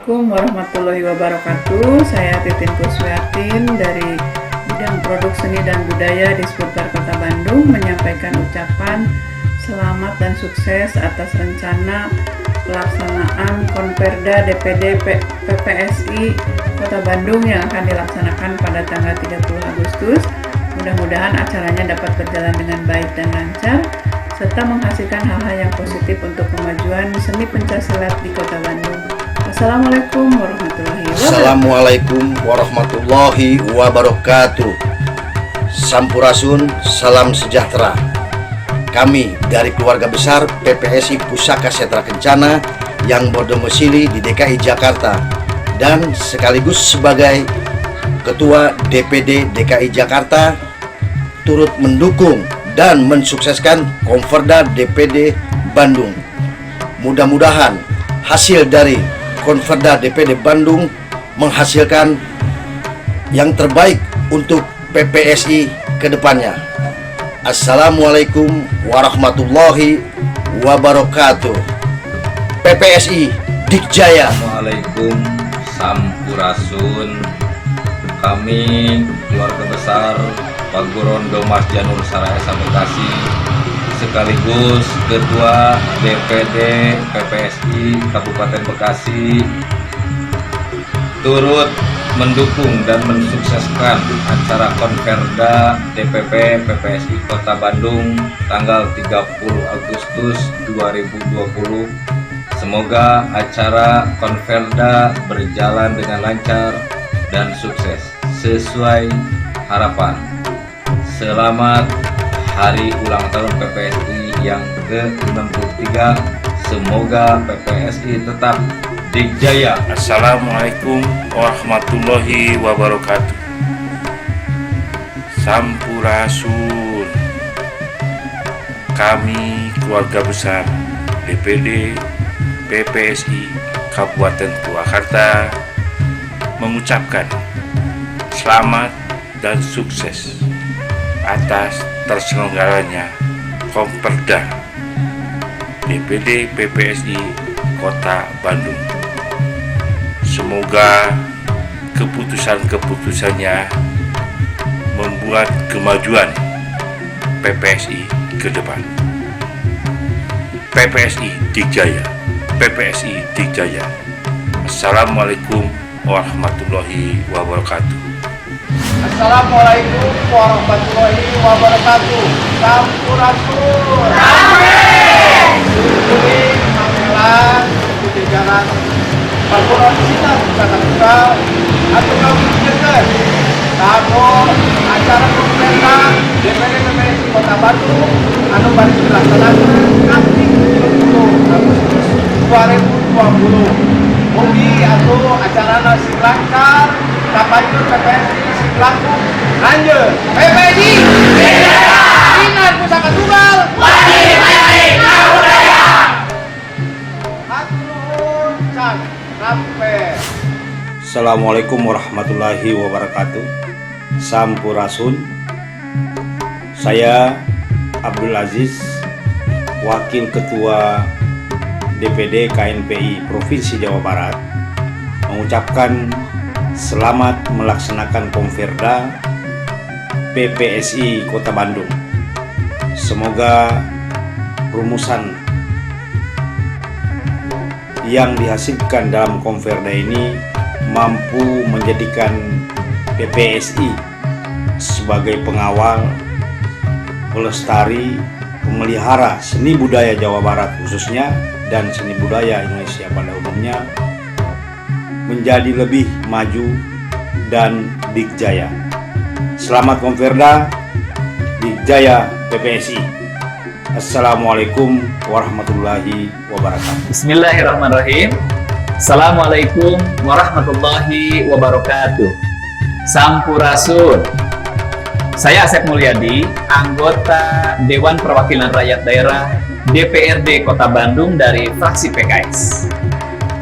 Assalamualaikum warahmatullahi wabarakatuh. Saya Titin Kuswiatin dari bidang produk seni dan budaya di Seputar Kota Bandung menyampaikan ucapan selamat dan sukses atas rencana pelaksanaan Konperda DPD PPSI Kota Bandung yang akan dilaksanakan pada tanggal 30 Agustus. Mudah-mudahan acaranya dapat berjalan dengan baik dan lancar serta menghasilkan hal-hal yang positif untuk kemajuan seni pencaksilat di Kota Bandung. Assalamualaikum warahmatullahi wabarakatuh. Assalamualaikum warahmatullahi wabarakatuh. Sampurasun, salam sejahtera. Kami dari keluarga besar PPSI Pusaka Setra Kencana yang berdomisili di DKI Jakarta dan sekaligus sebagai Ketua DPD DKI Jakarta turut mendukung dan mensukseskan Konperda DPD Bandung. Mudah-mudahan hasil dari Konperda DPD Bandung menghasilkan yang terbaik untuk PPSI ke depannya. Assalamualaikum warahmatullahi wabarakatuh. PPSI Dikjaya. Assalamualaikum, sampurasun. Kami keluarga besar Pak Gorondo Mas Janur Sarayasa Bekasi sekaligus Ketua DPD PPSI Kabupaten Bekasi turut mendukung dan mensukseskan acara Konperda DPP PPSI Kota Bandung tanggal 30 Agustus 2020. Semoga acara Konperda berjalan dengan lancar dan sukses sesuai harapan. Selamat Hari Ulang Tahun PPSI yang ke-63. Semoga PPSI tetap dikjaya. Assalamualaikum warahmatullahi wabarakatuh. Sampurasun. Kami keluarga besar DPD PPSI Kabupaten Purwakarta mengucapkan selamat dan sukses atas terselenggaranya Konperda DPD PPSI Kota Bandung. Semoga keputusan-keputusannya membuat kemajuan PPSI ke depan. PPSI Dikjaya. PPSI Dikjaya. Assalamualaikum warahmatullahi wabarakatuh. Assalamualaikum warahmatullahi wabarakatuh. Sampurasun. Amin. Ini panggilan di jalan Pakuran Sinar Pusaka Tunggal atau kami dengar namun acara Konperda DPD PPSI Kota Bandung anu baris dilaksanakan nanti 30 Agustus 2020. Mugi atau acara nasi lancar kapan PPSI laku lanjut PPSI Sinar Pusaka Tunggal wajib mayai budaya. Hatur can sampai. Assalamualaikum warahmatullahi wabarakatuh. Sampurasun. Saya Abdul Aziz, Wakil Ketua DPD KNPI Provinsi Jawa Barat, mengucapkan selamat melaksanakan Konperda PPSI Kota Bandung. Semoga rumusan yang dihasilkan dalam Konperda ini mampu menjadikan PPSI sebagai pengawal, pelestari, pemelihara seni budaya Jawa Barat khususnya dan seni budaya Indonesia pada umumnya menjadi lebih maju dan dikjaya. Selamat Konperda, dikjaya PPSI. Assalamualaikum warahmatullahi wabarakatuh. Bismillahirrahmanirrahim. Assalamualaikum warahmatullahi wabarakatuh. Sampurasun. Saya Asep Mulyadi, anggota Dewan Perwakilan Rakyat Daerah DPRD Kota Bandung dari fraksi PKS.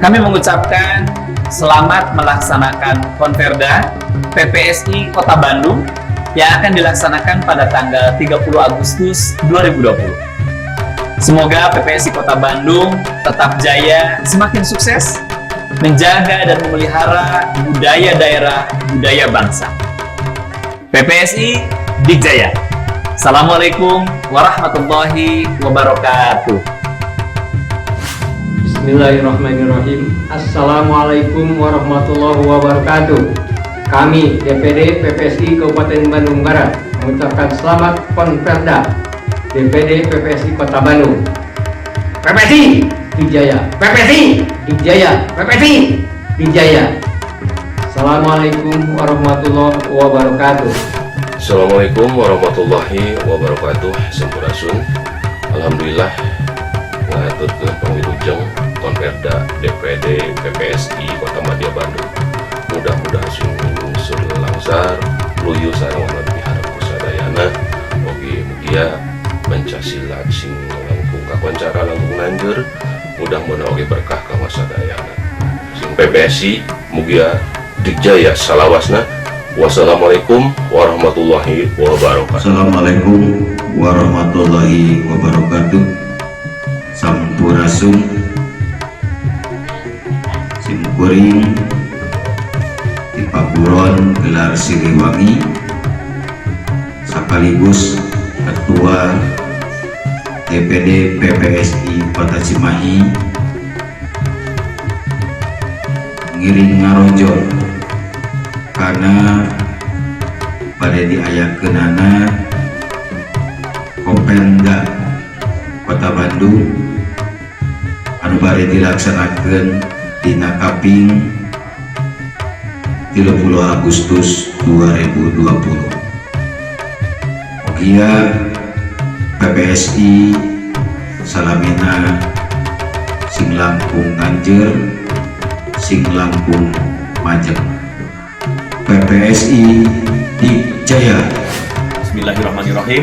Kami mengucapkan selamat melaksanakan Konperda PPSI Kota Bandung yang akan dilaksanakan pada tanggal 30 Agustus 2020. Semoga PPSI Kota Bandung tetap jaya, semakin sukses, menjaga dan memelihara budaya daerah, budaya bangsa. PPSI Dikjaya. Assalamualaikum warahmatullahi wabarakatuh. Bismillahirrahmanirrahim. Assalamualaikum warahmatullahi wabarakatuh. Kami DPD PPSI Kabupaten Bandung Barat mengucapkan selamat Konferda DPD PPSI Kota Bandung. PPSI Dikjaya, PPSI Dikjaya, PPSI Dikjaya. Assalamualaikum warahmatullahi wabarakatuh. Assalamualaikum warahmatullahi wabarakatuh. Sampurasun. Alhamdulillah ngatur ke pengwilujeng Konferda DPD PPSI Kota Madya Bandung. Mudah-mudahan sing sudah langsar luyu sareng lebih harap kusadayana oge mugia Pancasila sing langkung kakoncara langkung nanjeur mudah-mudahan oge berkah ka wasadayana. Sing PPSI mugia Dikjaya salawasna. Wassalamualaikum warahmatullahi wabarakatuh. Assalamualaikum warahmatullahi wabarakatuh. Sampurasun Simkuring Tipaburon gelar Siliwangi sekaligus Ketua DPD PPSI Kota Cimahi ngiring ngaronjol karena pada diayakeunana Kopenda Kota Bandung anu bari dilaksanakeun dina kaping 30 Agustus 2020. Ogia PPSI salamina sing langkung nganjeur sing langkung majeng. PPSI Dikjaya. Bismillahirrahmanirrahim.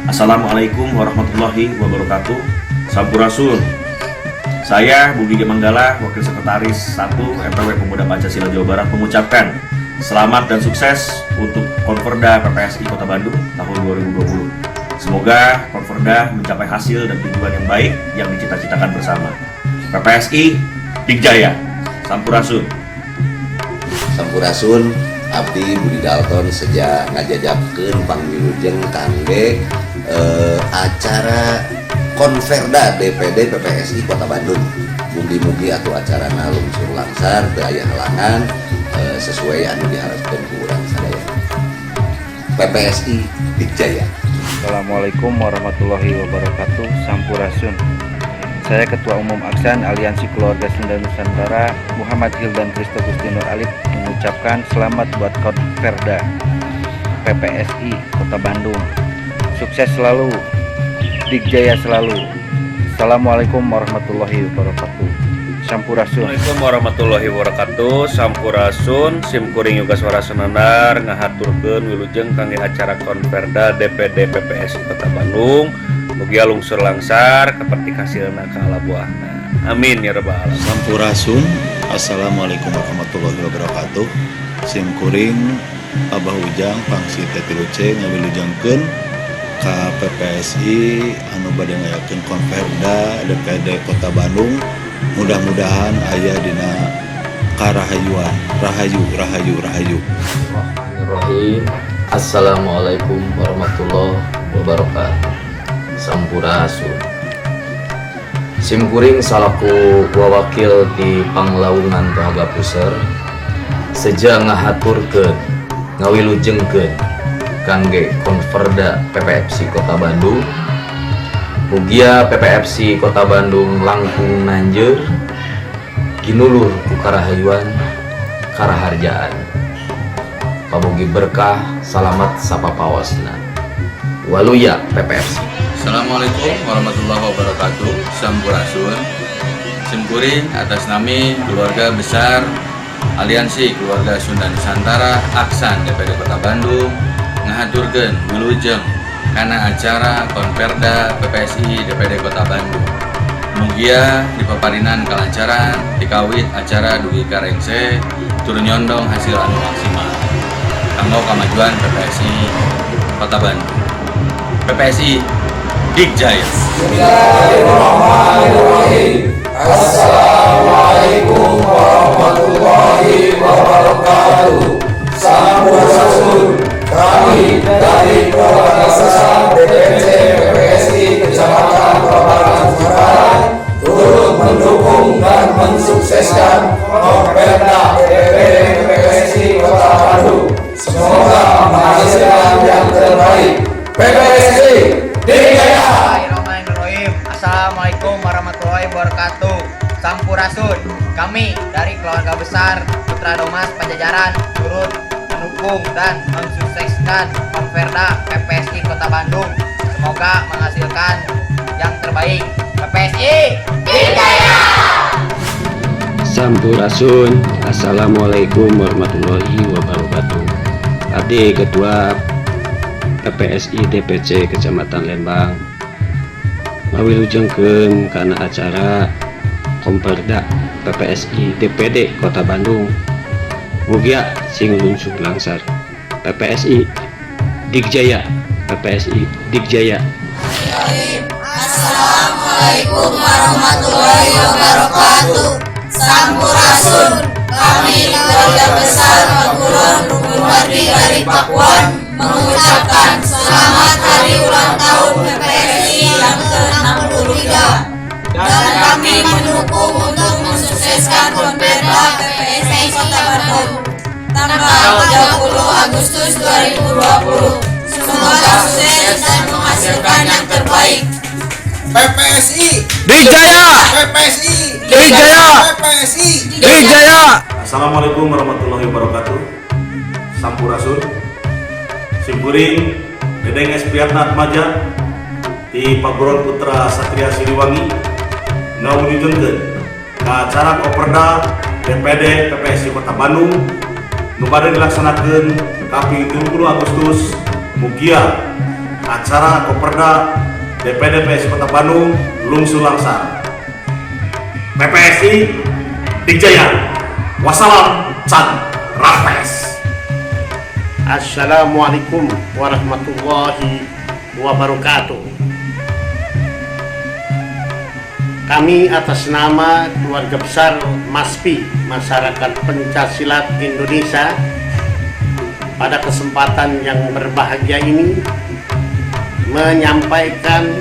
Assalamualaikum warahmatullahi wabarakatuh. Sampurasun. Saya Budi Manggala, Wakil Sekretaris 1 MPW Pemuda Pancasila Jawa Barat mengucapkan selamat dan sukses untuk Konferda PPSI Kota Bandung tahun 2020. Semoga Konferda mencapai hasil dan tujuan yang baik yang dicita-citakan bersama. PPSI Dikjaya. Sampurasun. Sampurasun. Abdi Budi Dalton sejak ngajajabkeun pangwilujeng kangge acara Konferda DPD PPSI Kota Bandung. Mugi-mugi atuh acara lungsur langsar daya halangan sesuai anu diharapkeun ku urang sadaya. PPSI Dikjaya. Assalamualaikum warahmatullahi wabarakatuh. Sampurasun. Saya Ketua Umum Aksan Aliansi Keluarga Sunda Nusantara Muhammad Hildan Kristo Gusti Nur Alif mengucapkan selamat buat Konferda PPSI Kota Bandung. Sukses selalu, Dikjaya selalu. Assalamualaikum warahmatullahi wabarakatuh. Sampurasun. Assalamualaikum warahmatullahi wabarakatuh. Sampurasun. Simkuring Yuga Suara Senanar ngahaturkeun wilujeng kangge acara Konferda DPD PPSI Kota Bandung. Mugia lungsur langsar keperti hasilna ka ala buahna. Amin ya rabbal alamin. Sampurasun. Assalamualaikum warahmatullahi wabarakatuh. Simkuring Abah Ujang Pangsi Tetiluce ngawilujengkeun ka PPSI anu bade ngayakeun Konferda DPD Kota Bandung. Mudah-mudahan aya dina karahayuan. Rahayu. Bismillahirrahmanirrahim. Assalamualaikum warahmatullahi wabarakatuh. Sampurasun. Simkuring salaku wawakil di Panglaungan Tohaga Puser sejak ngahaturkeun ngawilujengkeun kangge Konferda PPSI Kota Bandung. Mugia PPSI Kota Bandung langkung nanjeur ginulur ku karahayuan karaharjaan. Pamugi berkah salamat sapapawasna. Waluya PPSI. Assalamualaikum warahmatullahi wabarakatuh. Sampurasun. Simkuring atas nami keluarga besar Aliansi Keluarga Sunda Nusantara Aksan DPD Kota Bandung ngahaturkeun wilujeng kana acara Konferda PPSI DPD Kota Bandung. Mugia dipaparinan kalancaran dikawit acara dugi karengse tur nyondong hasil anu maksimal kanggo kamajuan PPSI Kota Bandung. PPSI Dikjaya. Bismillahirrahmanirrahim. Assalamualaikum warahmatullahi wabarakatuh. Sampurasun. Kami dari keluarga besar DPC PPSI Kecamatan Kota Bandung turut mendukung dan mensukseskan Konperda DPD PPSI Kota Bandung. Semoga menghasilkan yang terbaik. PPSI Dikjaya. Bismillahirrahmanirrahim. Assalamualaikum warahmatullahi wabarakatuh. Sampurasun. Kami dari keluarga besar Putra Domas Pajajaran turut mendukung dan mensukseskan Konperda PPSI Kota Bandung. Semoga menghasilkan yang terbaik. PPSI Dikjaya. Sampurasun. Assalamualaikum warahmatullahi wabarakatuh. Adik Ketua PPSI DPC Kecamatan Lembang ngawilujengkeun kana acara Konperda PPSI DPD Kota Bandung. Mugia sing lungsur langsar. PPSI Dikjaya. PPSI Dikjaya. Assalamualaikum warahmatullahi wabarakatuh. Sampurasun. Kami keluarga besar Pakuron Rukun Wardi dari Pakuan mengucapkan selamat hari ulang tahun PPSI yang ke-63 dan kami mendukung untuk mensukseskan Konperda PPSI Kota Bandung tanggal 30 Agustus 2020. Semoga sukses dan menghasilkan yang terbaik. PPSI Dikjaya. PPSI Dikjaya. PPSI Dikjaya. Assalamualaikum warahmatullahi wabarakatuh. Sampurasun. Simkuring Dedeng Espiatna Atmaja di Paguron Putra Satria Siliwangi ngawujudkeun ka acara Konperda DPD PPSI Kota Bandung nu bade dilaksanakeun kaping 30 Agustus. Mugia acara Konperda DPD PPSI Kota Bandung lungsur langsar. PPSI Dikjaya. Wassalam Can Rafes. Assalamualaikum warahmatullahi wabarakatuh. Kami atas nama keluarga besar MASPI Masyarakat Pencaksilat Indonesia pada kesempatan yang berbahagia ini menyampaikan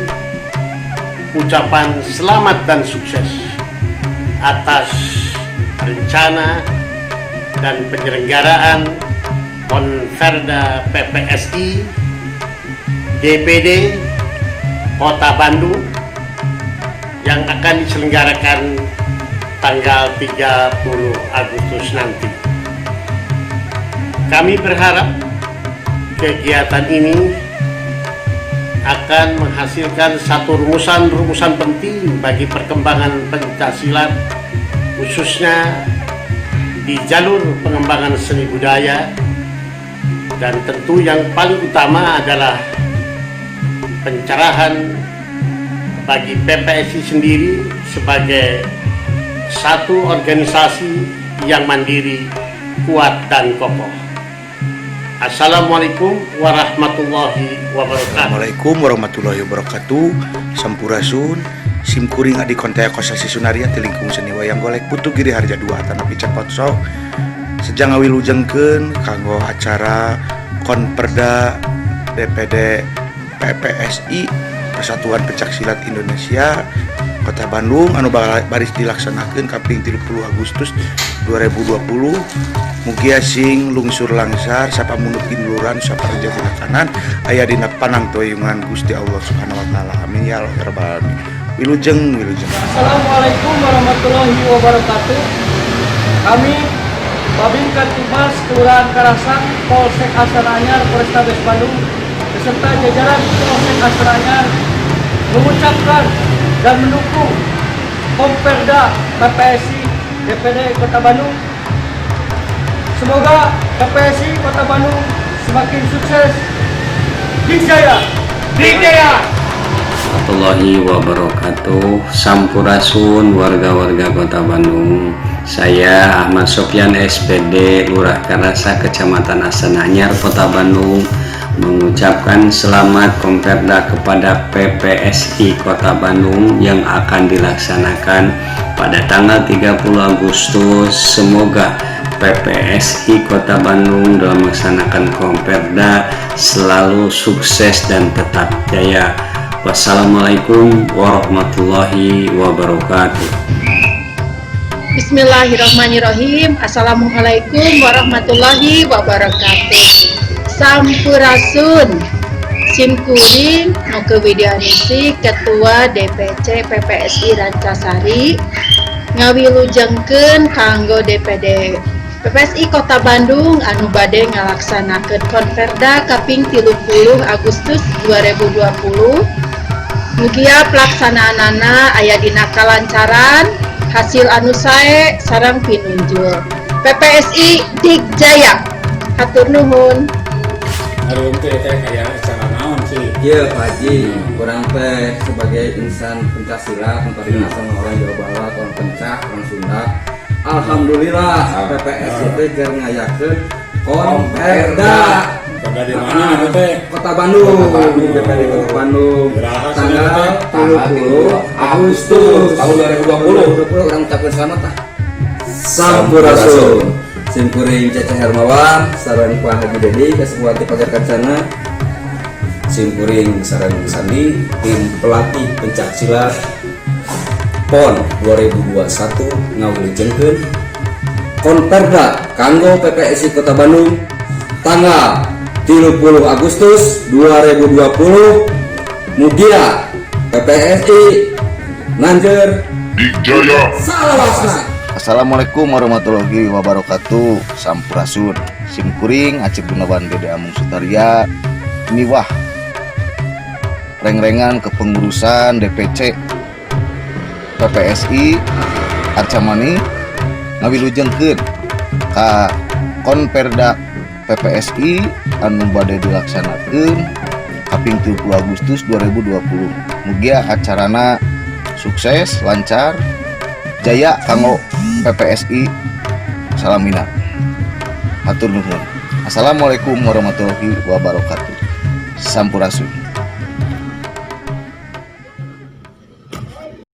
ucapan selamat dan sukses atas rencana dan penyelenggaraan Konperda PPSI DPD Kota Bandung yang akan diselenggarakan tanggal 30 Agustus nanti. Kami berharap kegiatan ini akan menghasilkan satu rumusan-rumusan penting bagi perkembangan pencaksilat, khususnya di jalur pengembangan seni budaya, dan tentu yang paling utama adalah pencerahan bagi PPSI sendiri sebagai satu organisasi yang mandiri, kuat dan kokoh. Assalamualaikum warahmatullahi wabarakatuh. Assalamualaikum warahmatullahi wabarakatuh. Sampurasun. Simkuring adi kontaya kosasi sunaria tilingkung seni wayang golek putu giri harja 2 tanah picat potso sejang ngawilujengkeun kanggo acara Konperda DPD PPSI Persatuan Pencaksilat Indonesia Kota Bandung anu baris dilaksanakeun kaping 30 Agustus 2020. Mugia sing lungsur langsar sapamunut kinluran saparja dina kanan aya dina panang toyungan Gusti Allah Subhanahu wa taala. Amin ya rabbal alamin. Wilujeng. Assalamualaikum warahmatullahi wabarakatuh. Kami Babin Kantibas Kelurahan Karasan Polsek Astana Anyar Polrestabes Bandung beserta jajaran Polsek Astana Anyar mengucapkan dan mendukung Konperda PPSI DPD Kota Bandung. Semoga PPSI Kota Bandung semakin sukses. Dikjaya. Dikjaya. Warahmatullahi wabarakatuh. Sampurasun warga-warga Kota Bandung. Saya Ahmad Sofyan SPD Lurah Karasa Kecamatan Astana Anyar Kota Bandung mengucapkan selamat Komperda kepada PPSI Kota Bandung yang akan dilaksanakan pada tanggal 30 Agustus. Semoga PPSI Kota Bandung dalam melaksanakan Komperda selalu sukses dan tetap jaya. Wassalamualaikum warahmatullahi wabarakatuh. Bismillahirrahmanirrahim. Assalamualaikum warahmatullahi wabarakatuh. Sampurasun Simkuring Moke Widyanisi, Ketua DPC PPSI Rancasari, ngawilujengkeun kanggo DPD PPSI Kota Bandung anu bade ngalaksanakeun Konferda kaping 30 Agustus 2020. Mugia pelaksanaanana aya dina kalancaran, hasil anu sae sareng pinunjul. PPSI Digjaya. Hatur nuhun. Hari itu teh kayak acara naon sih? Iya Pak Haji, kurang teh sebagai insan Pancasila, Konferda sama orang Jawa Barat, orang Pencak, orang Sunda. Alhamdulillah PPS itu keur ngayakeun Konferda. Konferda di mana itu teh? Kota Bandung. DPD Kota Bandung. Tanggal 30 Agustus tahun 2020. Orang ucapkeun selamat tah. Sampurasun. Simkuring Cece Hermawan, sareng Pak Haji Dedi, kesepuan Pagar Kancana. Simkuring sareng Sandi, tim pelatih pencak silat PON 2021 ngawilujengkeun Konferda kanggo PPSI Kota Bandung tanggal 30 Agustus 2020. Mugia PPSI Nanjer Digjaya salawasna. Assalamualaikum warahmatullahi wabarakatuh. Sampurasun Simkuring Acip Gunawan Dede Amung Sutaria niwah reng-rengan kepengurusan DPC PPSI Arcamani ngawilujengkeun ka Konferda PPSI anu bade dilaksanakeun kaping 30 Agustus 2020. Mugia acarana sukses lancar jaya kanggo PPSI salamina. Hatur nuhun. Assalamualaikum warahmatullahi wabarakatuh. Sampurasun.